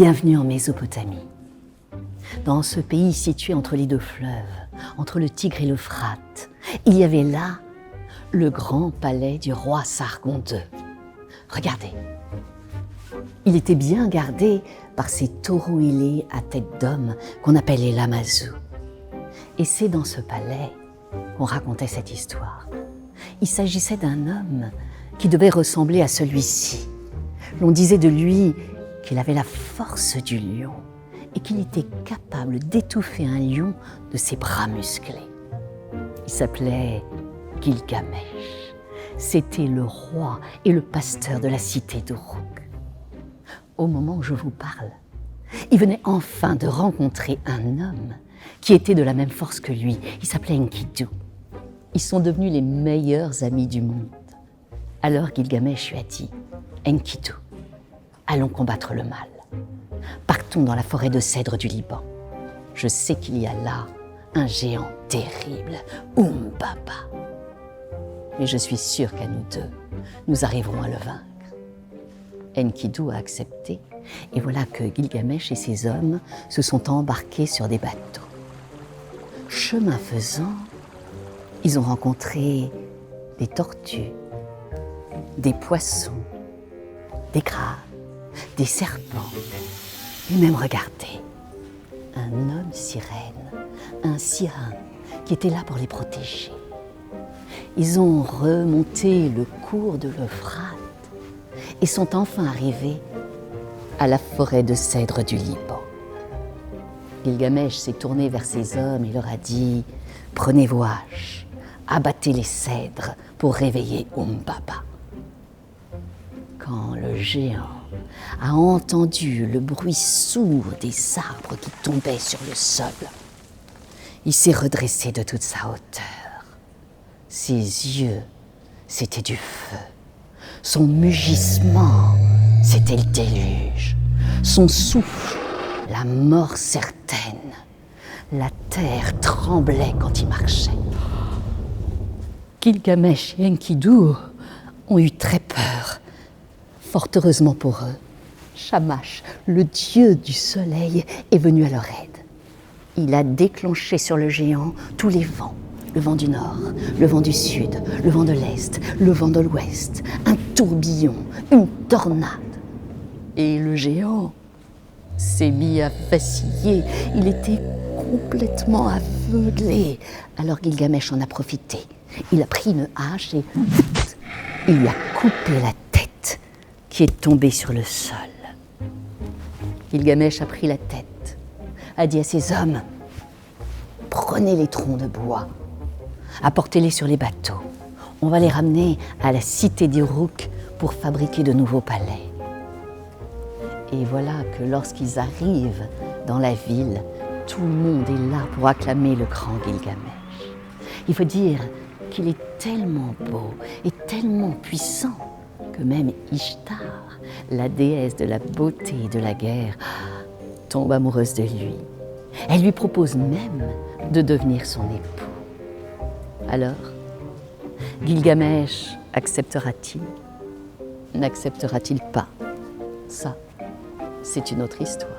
Bienvenue en Mésopotamie. Dans ce pays situé entre les deux fleuves, entre le Tigre et l'Euphrate, il y avait là le grand palais du roi Sargon II. Regardez, il était bien gardé par ces taureaux ailés à tête d'homme qu'on appelle les lamazous. Et c'est dans ce palais qu'on racontait cette histoire. Il s'agissait d'un homme qui devait ressembler à celui-ci. L'on disait de lui qu'il avait la force du lion et qu'il était capable d'étouffer un lion de ses bras musclés. Il s'appelait Gilgamesh. C'était le roi et le pasteur de la cité d'Uruk. Au moment où je vous parle, il venait enfin de rencontrer un homme qui était de la même force que lui. Il s'appelait Enkidu. Ils sont devenus les meilleurs amis du monde. Alors Gilgamesh lui a dit « Enkidu, allons combattre le mal. Partons dans la forêt de cèdre du Liban. Je sais qu'il y a là un géant terrible, Umbaba. Mais je suis sûr qu'à nous deux, nous arriverons à le vaincre. » Enkidu a accepté, et voilà que Gilgamesh et ses hommes se sont embarqués sur des bateaux. Chemin faisant, ils ont rencontré des tortues, des poissons, des crabes, des serpents, et même, regardez, un homme sirène, un sirin, qui était là pour les protéger. Ils ont remonté le cours de l'Euphrate et sont enfin arrivés à la forêt de cèdre du Liban. Gilgamesh s'est tourné vers ses hommes et leur a dit « Prenez vos haches, abattez les cèdres pour réveiller Umbaba. » Quand le géant a entendu le bruit sourd des arbres qui tombaient sur le sol, il s'est redressé de toute sa hauteur. Ses yeux, c'était du feu. Son mugissement, c'était le déluge. Son souffle, la mort certaine. La terre tremblait quand il marchait. Gilgamesh et Enkidu ont eu très peur. Fort heureusement pour eux, Shamash, le dieu du soleil, est venu à leur aide. Il a déclenché sur le géant tous les vents. Le vent du nord, le vent du sud, le vent de l'est, le vent de l'ouest, un tourbillon, une tornade. Et le géant s'est mis à vaciller. Il était complètement aveuglé. Alors Gilgamesh en a profité. Il a pris une hache et il lui a coupé la tête qui est tombée sur le sol. Gilgamesh a pris la tête, a dit à ses hommes « Prenez les troncs de bois, apportez-les sur les bateaux. On va les ramener à la cité d'Uruk pour fabriquer de nouveaux palais. » Et voilà que lorsqu'ils arrivent dans la ville, tout le monde est là pour acclamer le grand Gilgamesh. Il faut dire qu'il est tellement beau et tellement puissant que même Ishtar, la déesse de la beauté et de la guerre, tombe amoureuse de lui. Elle lui propose même de devenir son époux. Alors, Gilgamesh acceptera-t-il? N'acceptera-t-il pas? Ça, c'est une autre histoire.